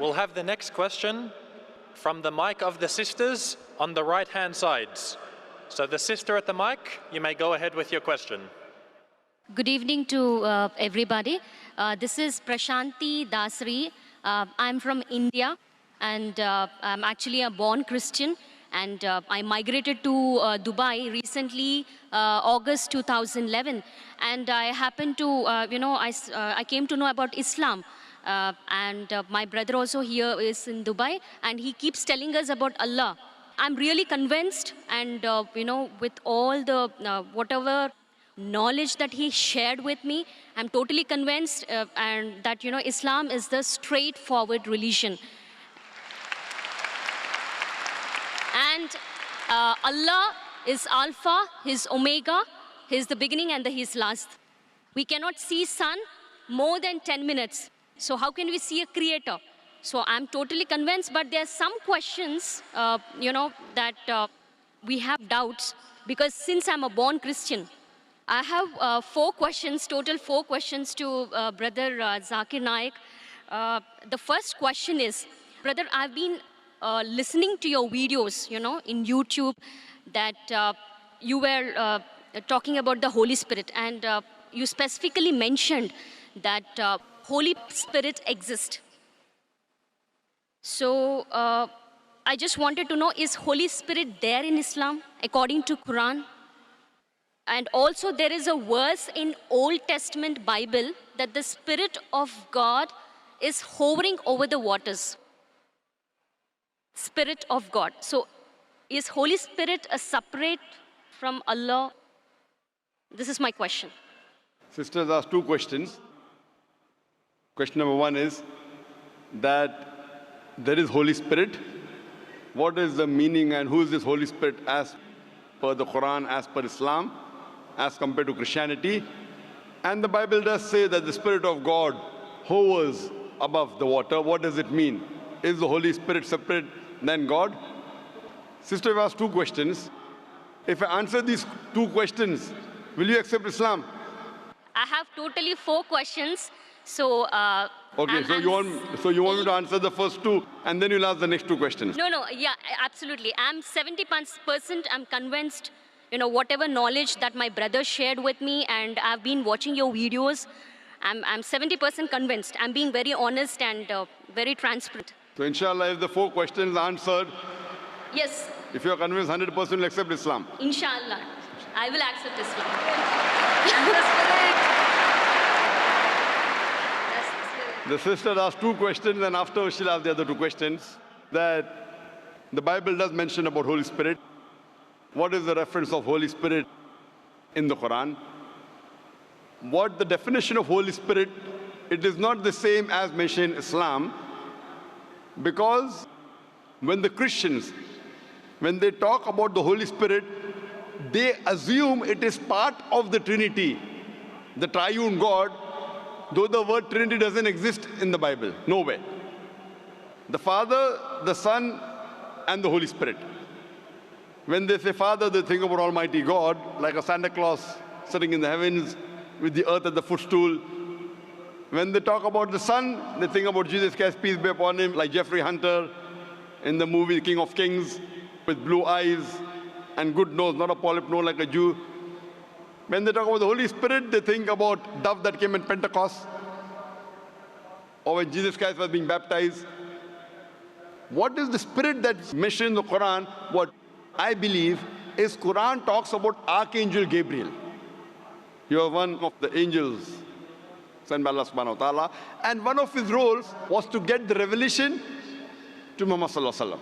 We'll have the next question from the mic of the sisters on the right-hand sides. So the sister at the mic, you may go ahead with your question. Good evening to everybody. This is Prashanti Dasri. I'm from India, and I'm actually a born Christian. And I migrated to Dubai recently, August 2011. And I happened to, I came to know about Islam. My brother also here is in Dubai, and he keeps telling us about Allah. I'm really convinced, and with all the whatever knowledge that he shared with me, I'm totally convinced and that Islam is the straightforward religion. And Allah is Alpha, He's Omega, He's the beginning and He's last. We cannot see sun more than 10 minutes. So how can we see a creator? So I'm totally convinced, but there are some questions, that we have doubts, because since I'm a born Christian, I have 4 questions, total 4 questions to Brother Zakir Naik. The first question is, brother, I've been listening to your videos, in YouTube, that you were talking about the Holy Spirit, and you specifically mentioned that Holy Spirit exists. So I just wanted to know, is Holy Spirit there in Islam according to Quran? And also there is a verse in Old Testament Bible that the Spirit of God is hovering over the waters. Spirit of God. So is Holy Spirit a separate from Allah? This is my question. Sisters asked 2 questions. Question number 1 is that there is Holy Spirit. What is the meaning and who is this Holy Spirit as per the Quran, as per Islam, as compared to Christianity? And the Bible does say that the Spirit of God hovers above the water. What does it mean? Is the Holy Spirit separate than God? Sister, we asked 2 questions. If I answer these 2 questions, will you accept Islam? I have totally 4 questions. So okay, so you want me to answer the first 2 and then you'll ask the next 2 questions? No, yeah, absolutely. I'm 70%, I'm convinced, whatever knowledge that my brother shared with me, and I've been watching your videos, I'm 70% convinced. I'm being very honest and very transparent. So inshallah, if the 4 questions are answered, yes, if you're convinced 100%, you'll accept Islam? Inshallah, I will accept Islam. The sister asked 2 questions, and after she'll ask the other 2 questions. That the Bible does mention about Holy Spirit. What is the reference of Holy Spirit in the Quran? What the definition of Holy Spirit, it is not the same as mentioned in Islam, because when the Christians, when they talk about the Holy Spirit, they assume it is part of the Trinity, the triune God, though the word Trinity doesn't exist in the Bible, nowhere. The Father, the Son, and the Holy Spirit. When they say Father, they think about Almighty God, like a Santa Claus sitting in the heavens with the earth at the footstool. When they talk about the Son, they think about Jesus Christ, peace be upon him, like Jeffrey Hunter in the movie King of Kings, with blue eyes and good nose, not a polyp nose like a Jew. When they talk about the Holy Spirit, they think about dove that came in Pentecost, or when Jesus Christ was being baptized. What is the Spirit that's mentioned in the Quran? What I believe is Quran talks about Archangel Gabriel. You are one of the angels sent by Allah subhanahu wa ta'ala, and one of his roles was to get the revelation to Muhammad sallallahu alaihi wasallam.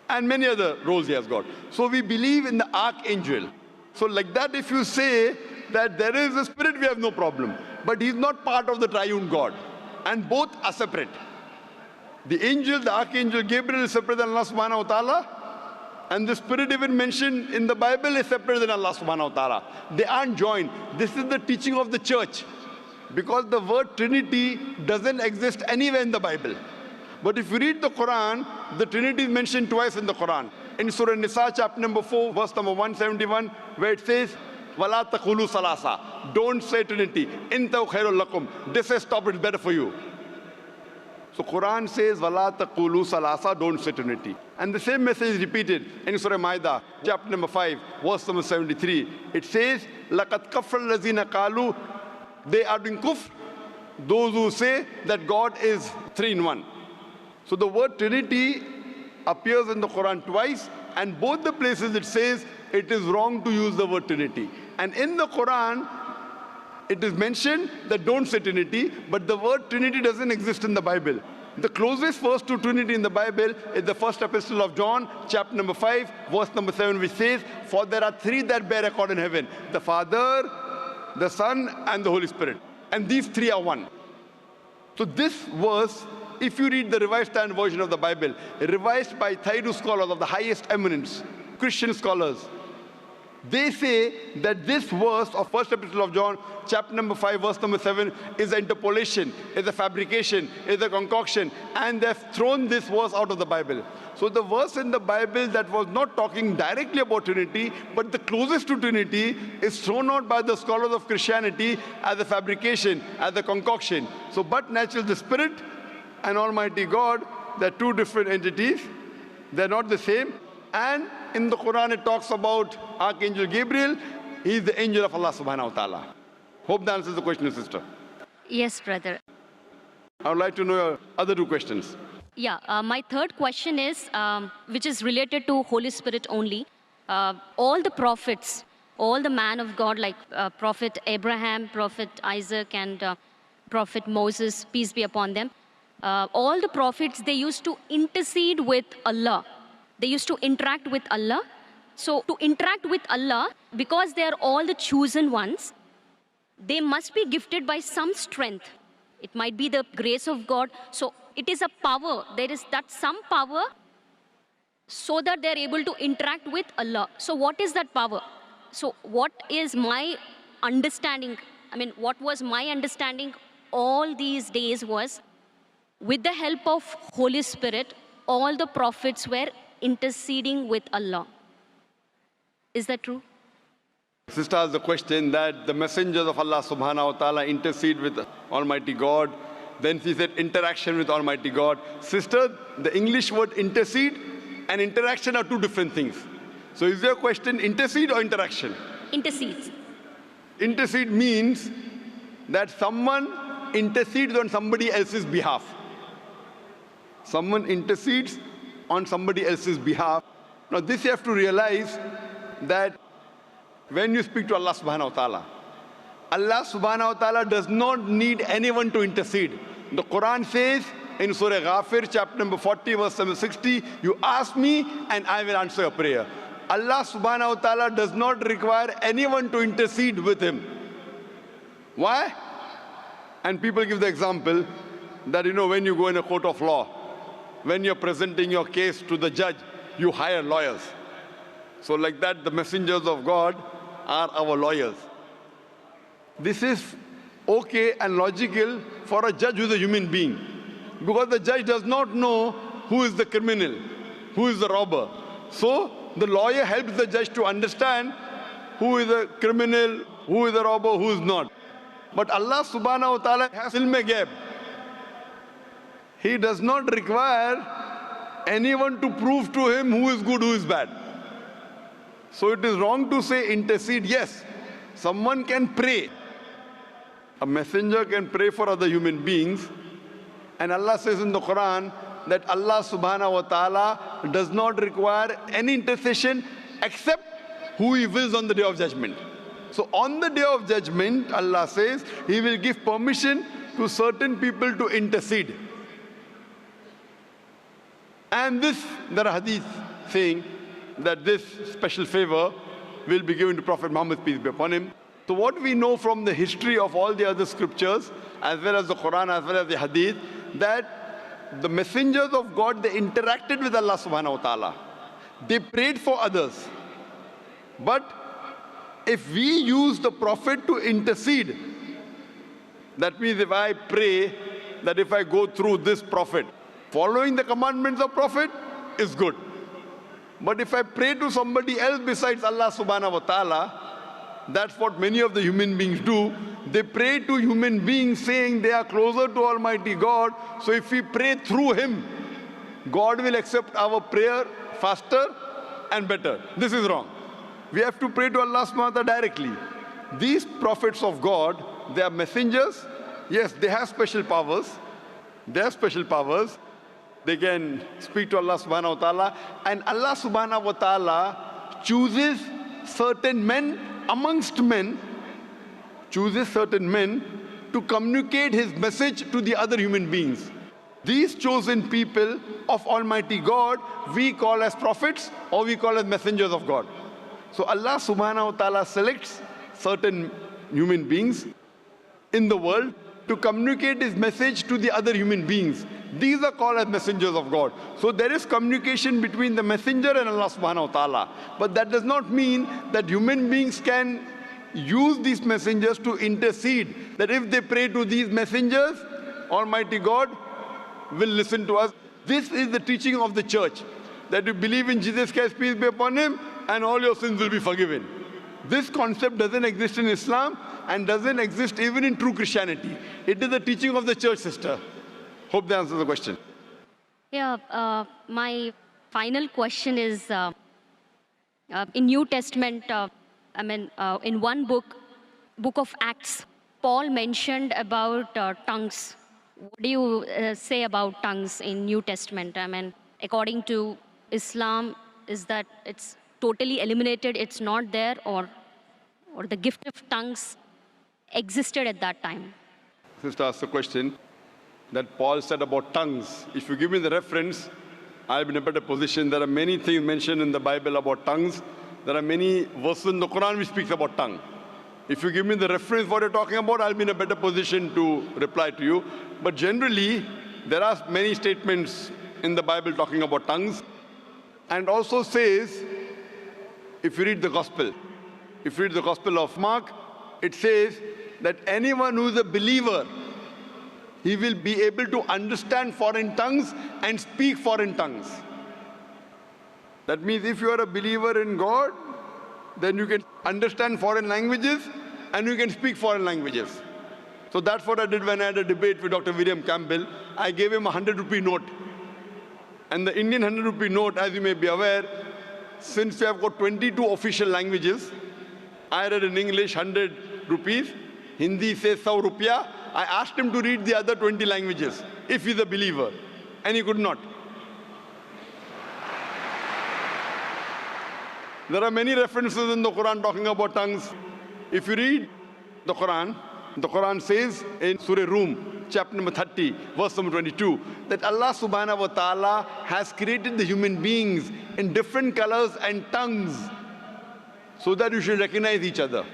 And many other roles he has got. So we believe in the Archangel. So like that, if you say that there is a Spirit, we have no problem. But he's not part of the triune God. And both are separate. The angel, the Archangel Gabriel is separate than Allah subhanahu wa ta'ala. And the Spirit even mentioned in the Bible is separate than Allah subhanahu wa ta'ala. They aren't joined. This is the teaching of the church. Because the word Trinity doesn't exist anywhere in the Bible. But if you read the Quran, the Trinity is mentioned twice in the Quran. In Surah Nisa, chapter number 4, verse number 171, where it says, وَلَا تَقُولُوا ثَلَاثَةً. Don't say Trinity. إِن تَوْ خَيْرٌ لَكُمْ. This says stop, it's better for you. So Quran says, "Wala taqulu salasa," don't say Trinity. And the same message is repeated in Surah Ma'idah, chapter number 5, verse number 73. It says, "Laqad kafara allazina qalu," they are doing kufr, those who say that God is three in one. So the word Trinity appears in the Quran twice, and both the places it says it is wrong to use the word Trinity. And in the Quran, it is mentioned that don't say Trinity, but the word Trinity doesn't exist in the Bible. The closest verse to Trinity in the Bible is the first epistle of John, chapter number 5, verse number 7, which says, "For there are three that bear record in heaven, the Father, the Son, and the Holy Spirit. And these three are one." So this verse, if you read the Revised Standard Version of the Bible, revised by Thayru scholars of the highest eminence, Christian scholars, they say that this verse of first epistle of John, chapter number 5, verse number 7, is an interpolation, is a fabrication, is a concoction, and they've thrown this verse out of the Bible. So the verse in the Bible that was not talking directly about Trinity, but the closest to Trinity, is thrown out by the scholars of Christianity as a fabrication, as a concoction. So but naturally the Spirit and Almighty God, they're two different entities. They're not the same. And in the Quran it talks about Archangel Gabriel. He is the angel of Allah subhanahu wa ta'ala. Hope that answers the question, sister. Yes, brother. I would like to know your other two questions. Yeah, my third question is, which is related to Holy Spirit only. All the prophets, all the man of God, like Prophet Abraham, Prophet Isaac, and Prophet Moses, peace be upon them, all the prophets, they used to intercede with Allah. They used to interact with Allah. So to interact with Allah, because they are all the chosen ones, they must be gifted by some strength. It might be the grace of God. So it is a power. There is that some power so that they're able to interact with Allah. So what is that power? So what is my understanding? I mean, what was my understanding all these days was, with the help of Holy Spirit, all the prophets were interceding with Allah. Is that true? Sister asked the question that the messengers of Allah subhanahu wa ta'ala intercede with Almighty God. Then she said interaction with Almighty God. Sister, the English word intercede and interaction are two different things. So is your question intercede or interaction? Intercedes. Intercede means that someone intercedes on somebody else's behalf. Someone intercedes on somebody else's behalf. Now this you have to realize that when you speak to Allah subhanahu wa ta'ala, Allah subhanahu wa ta'ala does not need anyone to intercede. The Quran says in Surah Ghafir, chapter number 40, verse number 60, "You ask me and I will answer your prayer." Allah subhanahu wa ta'ala does not require anyone to intercede with him. Why? And people give the example that, when you go in a court of law, when you're presenting your case to the judge, you hire lawyers. So like that, the messengers of God are our lawyers. This is okay and logical for a judge who is a human being, because the judge does not know who is the criminal, who is the robber. So the lawyer helps the judge to understand who is a criminal, who is a robber, who is not. But Allah subhanahu wa ta'ala has ilm ghaib. He does not require anyone to prove to him who is good, who is bad. So it is wrong to say intercede. Yes, someone can pray. A messenger can pray for other human beings. And Allah says in the Quran that Allah subhanahu wa ta'ala does not require any intercession except who He wills on the Day of Judgment. So on the Day of Judgment, Allah says He will give permission to certain people to intercede. And there are hadith saying that this special favor will be given to Prophet Muhammad, peace be upon him. So what we know from the history of all the other scriptures, as well as the Quran, as well as the hadith, that the messengers of God, they interacted with Allah subhanahu wa ta'ala. They prayed for others. But if we use the Prophet to intercede, that means if I pray that if I go through this Prophet, following the commandments of Prophet is good. But if I pray to somebody else besides Allah subhanahu wa ta'ala, That's what many of the human beings do. They pray to human beings saying they are closer to Almighty God. So if we pray through Him, God will accept our prayer faster and better. This is wrong. We have to pray to Allah subhanahu wa ta'ala directly. These prophets of God, they are messengers. Yes, they have special powers. They have special powers. They can speak to Allah subhanahu wa ta'ala. And Allah subhanahu wa ta'ala chooses certain men amongst men, chooses certain men to communicate His message to the other human beings. These chosen people of Almighty God, we call as prophets or we call as messengers of God. So Allah subhanahu wa ta'ala selects certain human beings in the world to communicate His message to the other human beings. These are called as messengers of God. So there is communication between the messenger and Allah subhanahu wa ta'ala. But that does not mean that human beings can use these messengers to intercede. That if they pray to these messengers, Almighty God will listen to us. This is the teaching of the church. That you believe in Jesus Christ, peace be upon Him, and all your sins will be forgiven. This concept doesn't exist in Islam and doesn't exist even in true Christianity. It is the teaching of the church, sister. Hope that answers the question. Yeah, my final question is, in New Testament, in one book of Acts, Paul mentioned about tongues. What do you say about tongues in New Testament? I mean, according to Islam, is that it's totally eliminated, it's not there, or the gift of tongues existed at that time? Sister asked the question that Paul said about tongues. If you give me the reference, I'll be in a better position. There are many things mentioned in the Bible about tongues. There are many verses in the Quran which speaks about tongue. If you give me the reference what you're talking about, I'll be in a better position to reply to you. But generally, there are many statements in the Bible talking about tongues. And also says, if you read the Gospel of Mark, it says that anyone who is a believer, he will be able to understand foreign tongues and speak foreign tongues. That means if you are a believer in God, then you can understand foreign languages and you can speak foreign languages. So that's what I did when I had a debate with Dr. William Campbell. I gave him a 100-rupee note. And the Indian 100-rupee note, as you may be aware, since we have got 22 official languages, I read in English 100 rupees, Hindi says 100 rupiah. I asked him to read the other 20 languages, if he's a believer, and he could not. There are many references in the Quran talking about tongues. If you read the Quran says in Surah Rum, chapter number 30, verse number 22, that Allah subhanahu wa ta'ala has created the human beings in different colors and tongues so that you should recognize each other,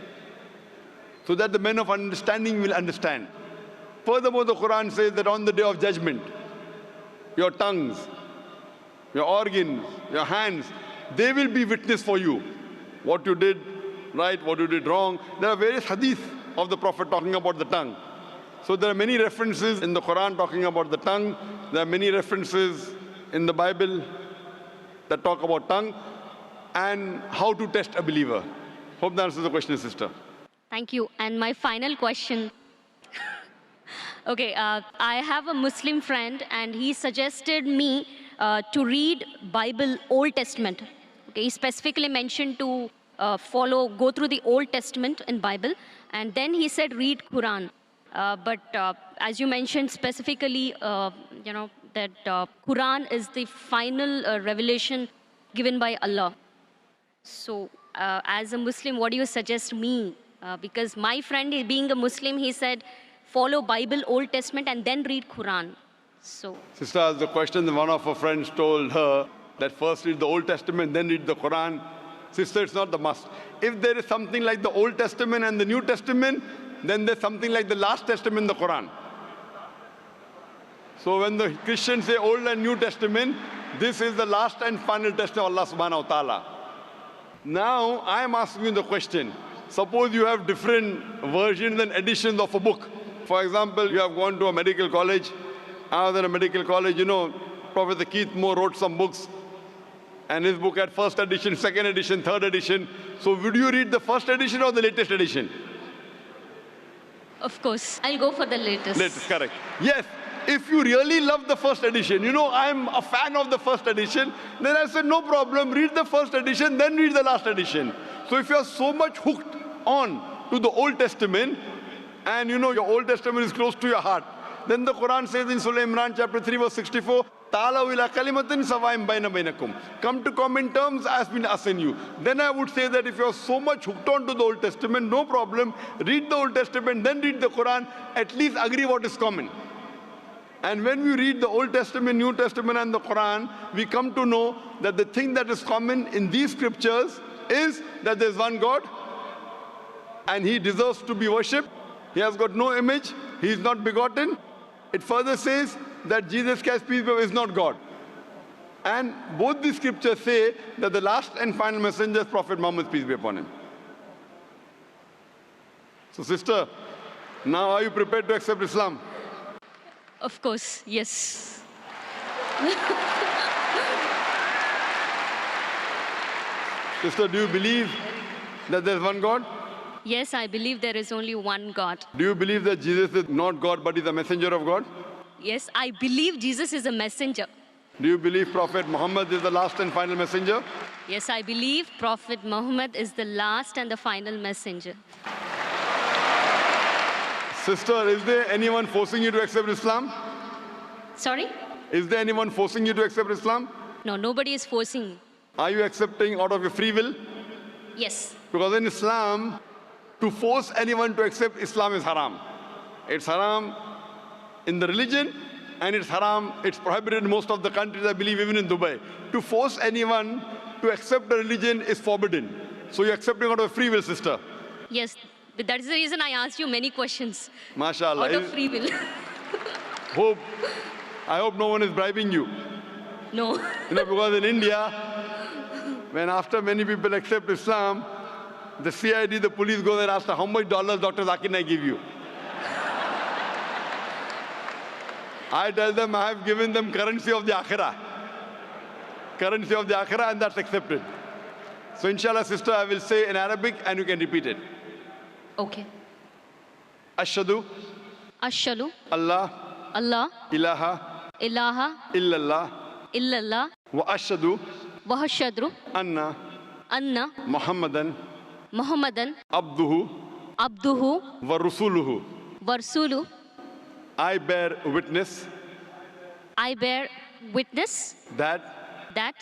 so that the men of understanding will understand. Furthermore, the Quran says that on the day of judgment, your tongues, your organs, your hands, they will be witness for you. What you did right, what you did wrong. There are various hadith of the Prophet talking about the tongue. So there are many references in the Quran talking about the tongue. There are many references in the Bible that talk about tongue and how to test a believer. Hope that answers the question, sister. Thank you. And my final question. Okay, I have a Muslim friend and he suggested me to read Bible Old Testament. Okay, he specifically mentioned to go through the Old Testament in Bible, and then he said read Quran. But as you mentioned specifically, that Quran is the final revelation given by Allah. So as a Muslim, what do you suggest me? Because my friend, being a Muslim, he said, follow Bible, Old Testament, and then read Quran. So, sister asked the question, one of her friends told her that first read the Old Testament, then read the Quran. Sister, it's not the must. If there is something like the Old Testament and the New Testament, then there's something like the last testament, the Quran. So when the Christians say Old and New Testament, this is the last and final testament of Allah subhanahu wa ta'ala. Now, I am asking you the question. Suppose you have different versions and editions of a book. For example, you have gone to a medical college. Other than a medical college, Professor Keith Moore wrote some books. And his book had first edition, second edition, third edition. So would you read the first edition or the latest edition? Of course, I'll go for the latest. Latest, correct. Yes, if you really love the first edition, you know, I'm a fan of the first edition, then I said, no problem, read the first edition, then read the last edition. So if you're so much hooked on to the Old Testament, and you know your Old Testament is close to your heart, then the Quran says in Surah Imran chapter 3 verse 64, Ta'alaw ila kalimatin sawaim baina bainakum. Come to common terms as been assigned you. Then I would say that if you're so much hooked on to the Old Testament, no problem, read the Old Testament, then read the Quran, at least agree what is common. And when we read the Old Testament, New Testament and the Quran, we come to know that the thing that is common in these scriptures is that there's one God and he deserves to be worshipped. He has got no image, he is not begotten. It further says that Jesus Christ, peace be upon him, is not God. And both the scriptures say that the last and final messenger is Prophet Muhammad, peace be upon him. So sister, now are you prepared to accept Islam? Of course, yes. Sister, do you believe that there's one God? Yes, I believe there is only one God. Do you believe that Jesus is not God but is a messenger of God? Yes, I believe Jesus is a messenger. Do you believe Prophet Muhammad is the last and final messenger? Yes, I believe Prophet Muhammad is the last and the final messenger. Sister, is there anyone forcing you to accept Islam? Sorry? Is there anyone forcing you to accept Islam? No, nobody is forcing me. Are you accepting out of your free will? Yes. Because in Islam, to force anyone to accept Islam is haram. It's haram in the religion, and it's haram, it's prohibited in most of the countries, I believe even in Dubai. To force anyone to accept a religion is forbidden. So you're accepting out of free will, sister. Yes, but that is the reason I asked you many questions. MashaAllah. Out of free will. I hope no one is bribing you. No. You know, because in India, when after many people accept Islam, the CID, the police go there and ask, how much dollars Dr. Zakir Naik give you? I tell them I have given them currency of the Akhirah. Currency of the Akhirah, and that's accepted. So inshallah, sister, I will say in Arabic and you can repeat it. Okay. Ashhadu Ashhadu Allah Allah ilaha ilaha illallah illallah wa ashhadu wa ashhadu anna anna Muhammadan Muhammadan abduhu abduhu wa rasuluhu. wa rasuluhu. I bear witness I bear witness that that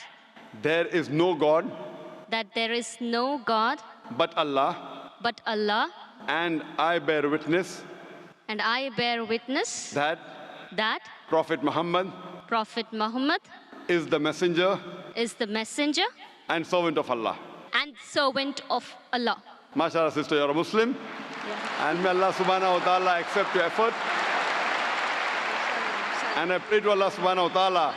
there is no God there is no God but Allah, but Allah, and I bear witness and I bear witness that that Prophet Muhammad Prophet Muhammad is the messenger is the messenger and servant of Allah. and servant of Allah. MashaAllah, sister, you're a Muslim. And may Allah subhanahu wa ta'ala accept your effort. And I pray to Allah subhanahu wa ta'ala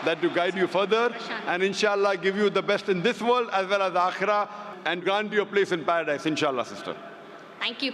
that to guide you further and inshallah give you the best in this world as well as the akhirah and grant you a place in paradise, inshallah, sister. Thank you.